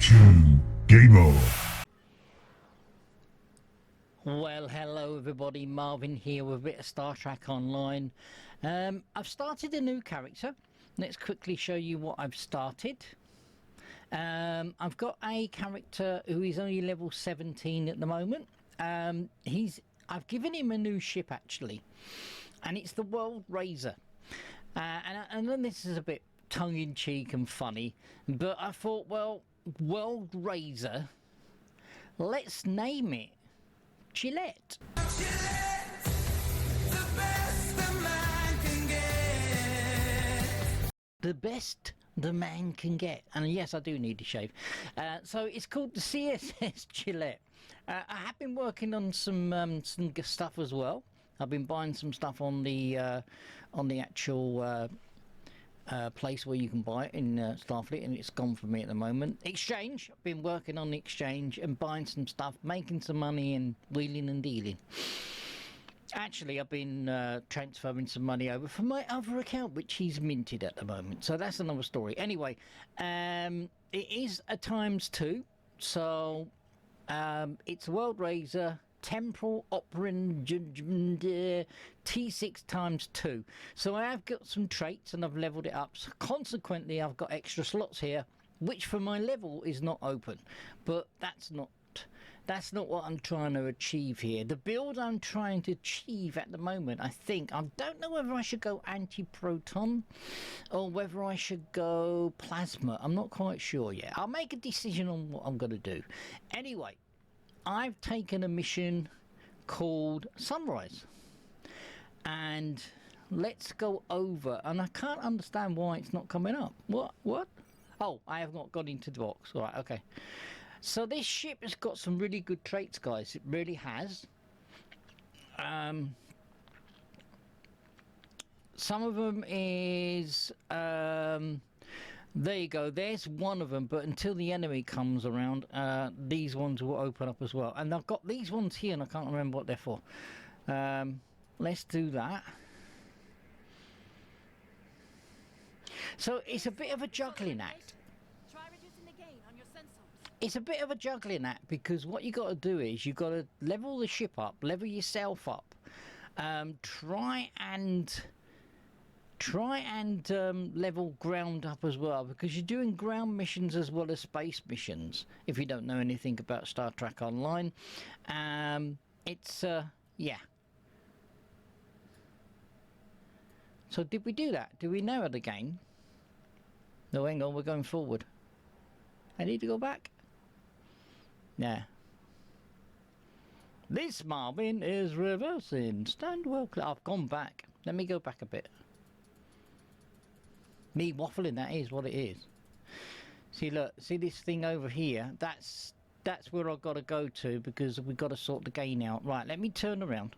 2, game on. Well, hello everybody, Marvin here with a bit of Star Trek Online. I've started a new character. Let's quickly show you what I've started. I've got a character who is only level 17 at the moment. I've given him a new ship actually, and it's the World Razor. And then this is a bit tongue-in-cheek and funny, but I thought, well, World Razor, let's name it Gillette. Gillette, the best a man can get. The best the man can get. And yes, I do need to shave. So it's called the CSS Gillette. I have been working on some stuff as well. I've been buying some stuff on the actual place where you can buy it in Starfleet, and it's gone for me at the moment. Exchange. I've been working on the exchange and buying some stuff, making some money and wheeling and dealing. Actually, I've been transferring some money over from my other account, which he's minted at the moment. So that's another story. Anyway, it is a ×2. So it's a World Razor Temporal Operand T6 ×2. So I have got some traits and I've leveled it up. So consequently, I've got extra slots here, which for my level is not open. But that's not what I'm trying to achieve here. The build I'm trying to achieve at the moment, I don't know whether I should go anti-proton or whether I should go plasma. I'm not quite sure yet. I'll make a decision on what I'm going to do. Anyway, I've taken a mission called Sunrise, and let's go over. And I can't understand why it's not coming up. What? Oh, I have not got into the box. All right, okay. So this ship has got some really good traits, guys. It really has. Some of them is there you go, there's one of them, but until the enemy comes around, these ones will open up as well. And I've got these ones here and I can't remember what they're for. Let's do that. So it's a bit of a juggling act. Try reducing the gain on your sensors. It's a bit of a juggling act, because what you got to do is you got to level the ship up, level yourself up, try and level ground up as well, because you're doing ground missions as well as space missions. If you don't know anything about Star Trek Online, yeah. So did we do that? Did we narrow the gain? No, hang on, we're going forward. I need to go back. Yeah. This Marvin is reversing. Stand well clear. I've gone back. Let me go back a bit. Me waffling, that is what it is. See, look, see this thing over here? That's where I've got to go to, because we've got to sort the gain out. Right, let me turn around.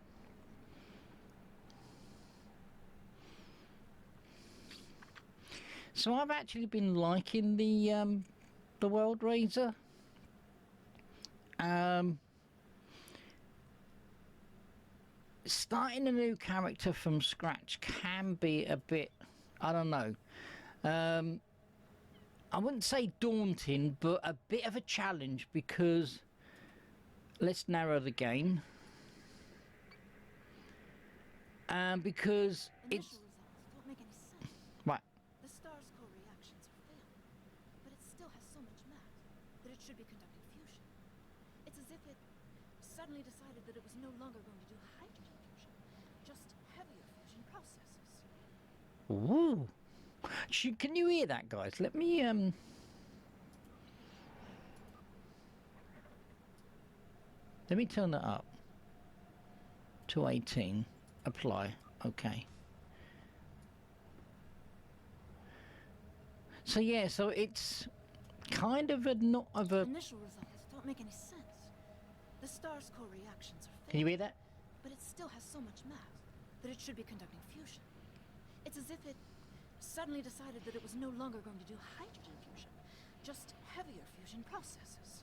So I've actually been liking the World Razor. Starting a new character from scratch can be a bit, I don't know. I wouldn't say daunting, but a bit of a challenge, because let's narrow the gain. Because it's Initial results don't make any sense. right. The star's core reactions are failing, but it still has so much mass that it should be conducting fusion. It's as if it suddenly decided that it was no longer going to do hydrogen fusion, just heavier fusion processes. Ooh. Can you hear that, guys? Let me turn that up to 18. Apply. Okay. So yeah, so it's kind of a not of a. Initial results don't make any sense. The star's core reactions are Can you failing, hear that? but it still has so much mass that it should be conducting fusion. It's as if it suddenly decided that it was no longer going to do hydrogen fusion, just heavier fusion processes.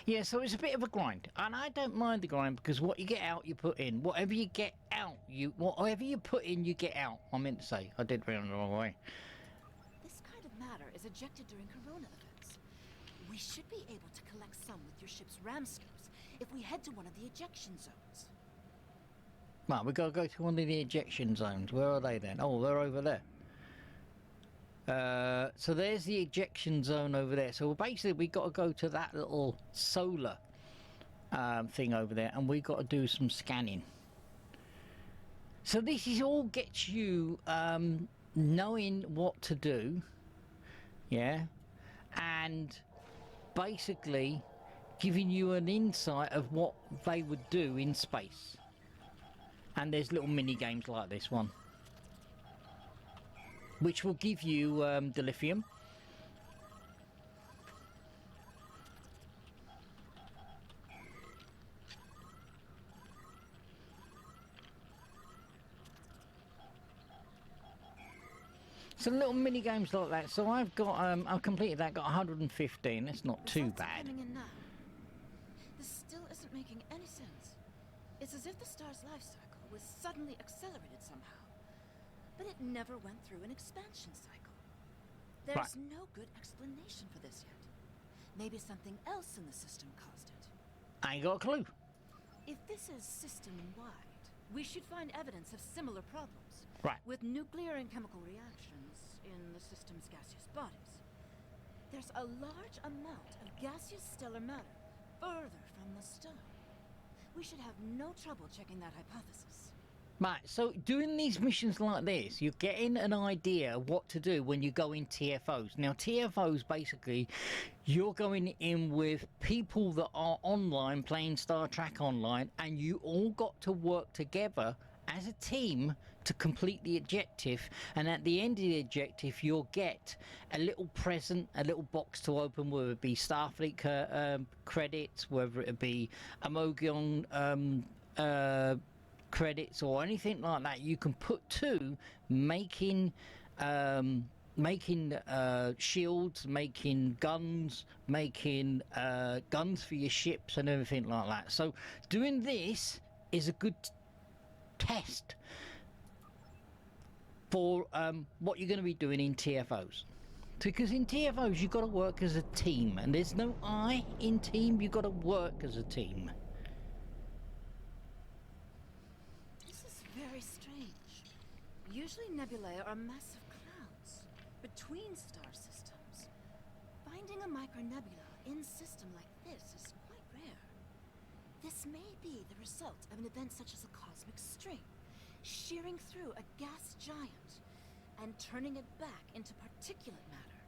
Yeah, so it's a bit of a grind, and I don't mind the grind, because what you get out, you put in. Whatever you get out, whatever you put in, you get out. I meant to say, I did it the wrong way. This kind of math matter is ejected during corona events. We should be able to collect some with your ship's ram scopes if we head to one of the ejection zones. Right, we've got to go to one of the ejection zones. Where are they then? Oh, they're over there. So there's the ejection zone over there. So basically we've got to go to that little solar thing over there, and we've got to do some scanning. So this is all gets you knowing what to do, yeah, and basically giving you an insight of what they would do in space. And there's little mini games like this one, which will give you the lithium. So little mini games like that. So I've got I've completed that, got 115. That's not too Results are bad. coming in now. This still isn't making any sense. It's as if the star's life cycle was suddenly accelerated somehow. But it never went through an expansion cycle. There's no good explanation for this yet. Maybe something else in the system caused it. I ain't got a clue. If this is system-wide, we should find evidence of similar problems. Right. With nuclear and chemical reactions in the system's gaseous bodies. There's a large amount of gaseous stellar matter further from the star. We should have no trouble checking that hypothesis. Right, so doing these missions like this, you're getting an idea of what to do when you go in TFOs. Now, TFOs, basically, you're going in with people that are online, playing Star Trek Online, and you all got to work together as a team to complete the objective. And at the end of the objective, you'll get a little present, a little box to open, whether it be Starfleet credits, whether it be Amogion credits or anything like that. You can put to making shields, making guns, making guns for your ships and everything like that. So doing this is a good test for what you're going to be doing in TFOs. Because in TFOs you've got to work as a team, and there's no I in team, you've got to work as a team. Very strange. Usually nebulae are massive clouds between star systems. Finding a micronebula in a system like this is quite rare. This may be the result of an event such as a cosmic string, shearing through a gas giant and turning it back into particulate matter.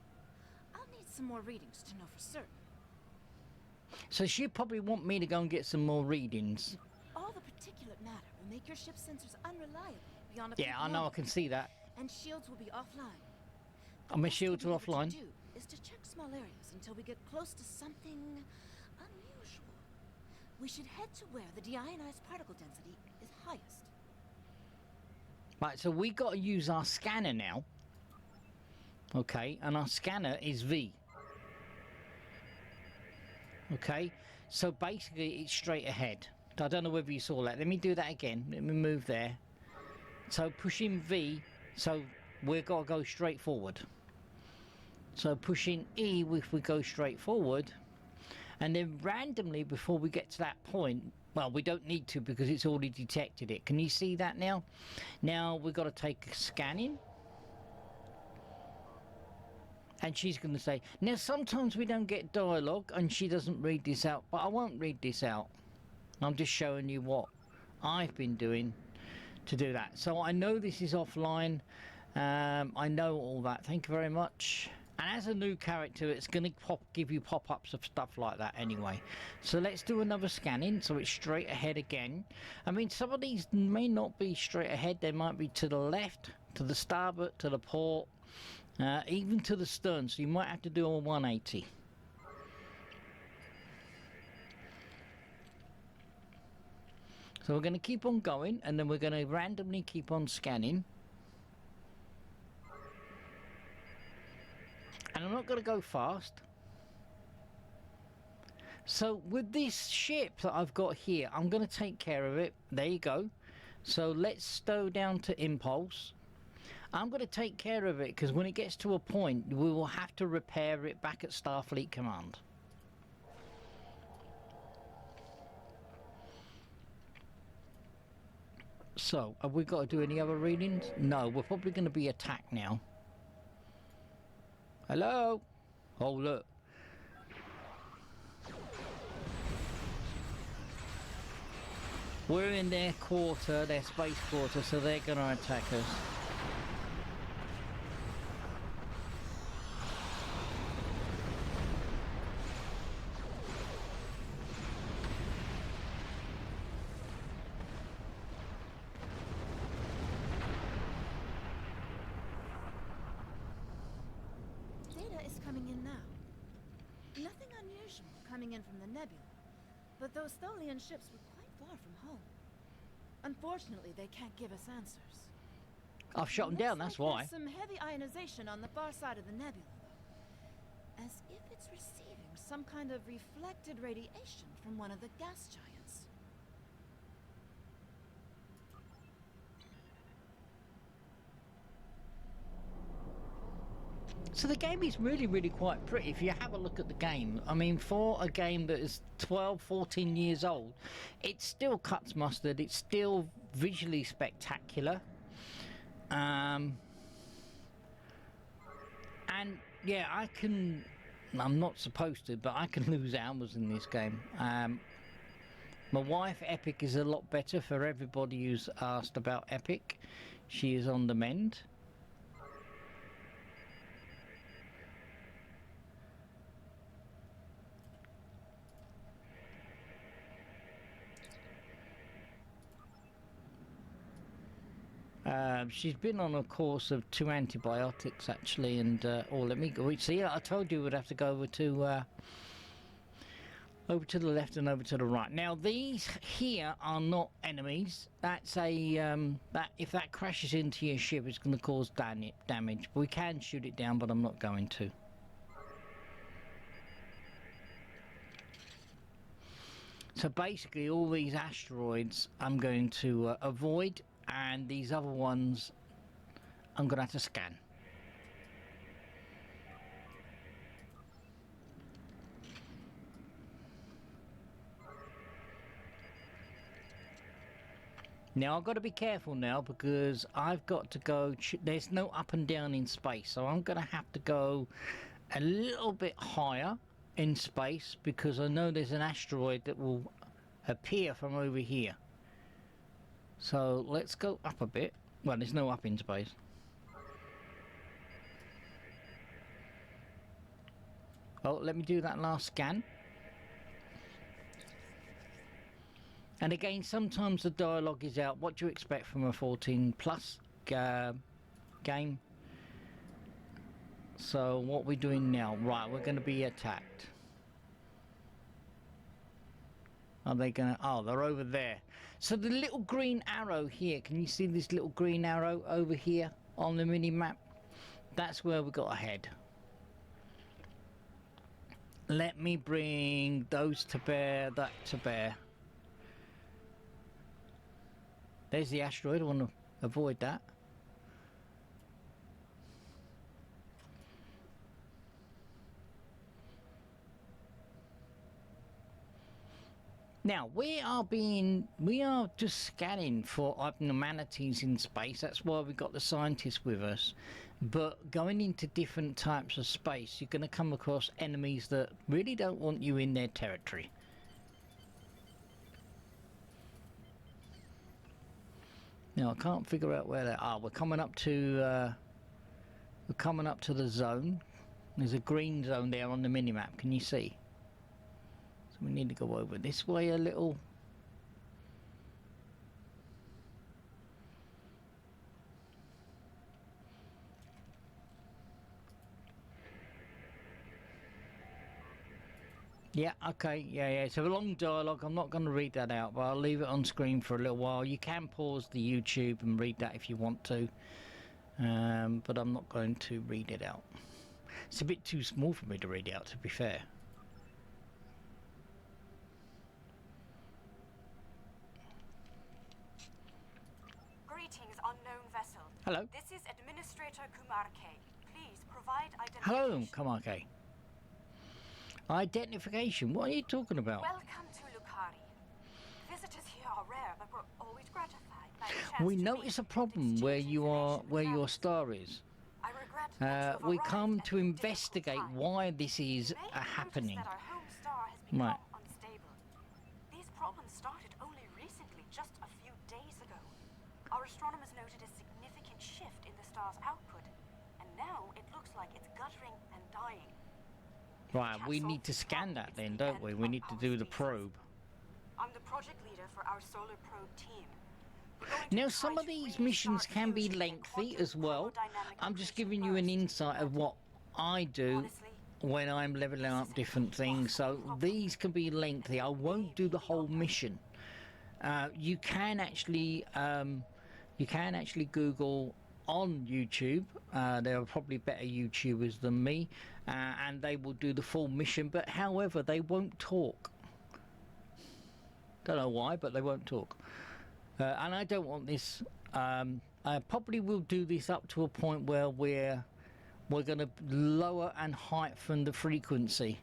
I'll need some more readings to know for certain. So she'd probably want me to go and get some more readings. All the particulate matter will make your ship's sensors unreliable beyond a Yeah, I know, I can see that. and shields will be offline. And my shields are offline. What to do is to check small areas until we get close to something unusual. We should head to where the deionized particle density is highest. Right, so we got to use our scanner now. Okay, and our scanner is V. Okay, so basically it's straight ahead. I don't know whether you saw that. Let me do that again. Let me move there. So pushing V, so we've got to go straight forward. So pushing E, if we go straight forward, and then randomly before we get to that point, well, we don't need to because it's already detected it. Can you see that now? Now we've got to take scanning. And she's going to say, now sometimes we don't get dialogue and she doesn't read this out, but I won't read this out. I'm just showing you what I've been doing to do that. So I know this is offline. I know all that. Thank you very much. And as a new character, it's going to give you pop-ups of stuff like that anyway. So let's do another scanning. So it's straight ahead again. I mean, some of these may not be straight ahead. They might be to the left, to the starboard, to the port, even to the stern. So you might have to do a 180. So we're going to keep on going, and then we're going to randomly keep on scanning. And I'm not going to go fast. So with this ship that I've got here, I'm going to take care of it. There you go. So let's stow down to impulse. I'm going to take care of it, because when it gets to a point, we will have to repair it back at Starfleet Command. So, have we got to do any other readings? No, we're probably going to be attacked now. Hello? Oh, look. We're in their quarter, their space quarter, so they're going to attack us. Data is coming in now. Nothing unusual coming in from the nebula. But those Tholian ships were quite far from home. Unfortunately, they can't give us answers. I've shot them down, that's why. There's some heavy ionization on the far side of the nebula, though. As if it's receiving some kind of reflected radiation from one of the gas giants. So the game is really, really quite pretty. If you have a look at the game, I mean, for a game that is 12, 14 years old, it still cuts mustard. It's still visually spectacular. And yeah, I'm not supposed to, but I can lose hours in this game. My wife, Epic, is a lot better. For everybody who's asked about Epic, she is on the mend. She's been on a course of 2 antibiotics actually, and let me go. See, I told you we'd have to go over to the left and over to the right. Now these here are not enemies. That's a that if that crashes into your ship, it's going to cause damage. We can shoot it down, but I'm not going to. So basically, all these asteroids I'm going to avoid. And these other ones I'm going to have to scan. Now I've got to be careful now, because I've got to go, there's no up and down in space, so I'm going to have to go a little bit higher in space, because I know there's an asteroid that will appear from over here. So let's go up a bit. Well, there's no up in space. Oh, let me do that last scan. And again, sometimes the dialogue is out. What do you expect from a 14 plus game? So what we're doing now, right, we're going to be attacked. Are they gonna? Oh, they're over there. So the little green arrow here, can you see this little green arrow over here on the mini map? That's where we got to head. Let me bring those to bear, that to bear. There's the asteroid, I want to avoid that. Now, we are just scanning for abnormalities in space. That's why we've got the scientists with us. But going into different types of space, you're going to come across enemies that really don't want you in their territory. Now, I can't figure out where they are. We're coming up to the zone. There's a green zone there on the minimap. Can you see? So we need to go over this way a little. Yeah, okay, yeah, it's a long dialogue. I'm not going to read that out, but I'll leave it on screen for a little while. You can pause the YouTube and read that if you want to, but I'm not going to read it out. It's a bit too small for me to read out, to be fair. Greetings, unknown vessel. Hello. This is Operator Kumar K, please provide identification. Hello, Kamake. Identification? What are you talking about? Welcome to Lucaria. Visitors here are rare, but we're always gratified by the chance We to notice meet a problem and where exchange you are, information where with your travelers. star is. I regret that you've We arrived come at to a investigate difficult time. why this You is may have noticed happening. that our home star has become Right. unstable. These problems started only recently, just a few days ago. Our astronomers noted a significant shift in the star's output, and now it looks like it's guttering and dying. If we Right, can't we solve need to this scan problem, that it's then, the don't end we? We of need to our do the species. probe. I'm the project leader for our solar probe team. We're going to Now, try some of to these restart missions can be fusion in lengthy quantum as well. chromodynamic I'm just accretion giving you an bursts. insight of what I do Honestly, when I'm leveling up different things. So these can be lengthy. I won't do the whole mission. You can actually Google on YouTube. There are probably better YouTubers than me, and they will do the full mission. But however, they won't talk. Don't know why, but they won't talk. And I don't want this. I probably will do this up to a point where we're going to lower and heighten the frequency.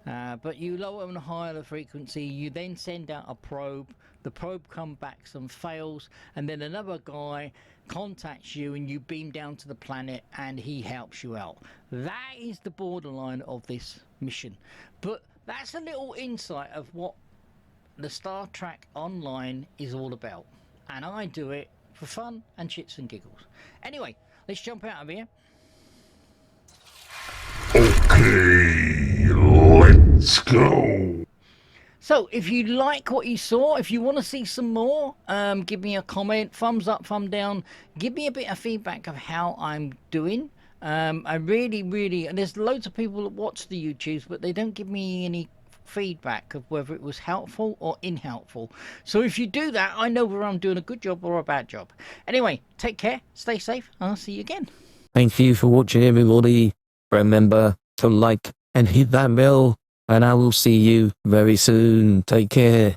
But you lower and higher the frequency, you then send out a probe. The probe comes back, some fails, and then another guy contacts you, and you beam down to the planet, and he helps you out. That is the borderline of this mission. But that's a little insight of what the Star Trek Online is all about, and I do it for fun and shits and giggles. Anyway, let's jump out of here. Okay, let's go. So if you like what you saw, if you want to see some more, give me a comment, thumbs up, thumb down, give me a bit of feedback of how I'm doing. I really, and there's loads of people that watch the YouTubes, but they don't give me any feedback of whether it was helpful or unhelpful. So if you do that, I know whether I'm doing a good job or a bad job. Anyway, take care, stay safe, and I'll see you again. Thank you for watching, everybody. Remember to like and hit that bell, and I will see you very soon. Take care.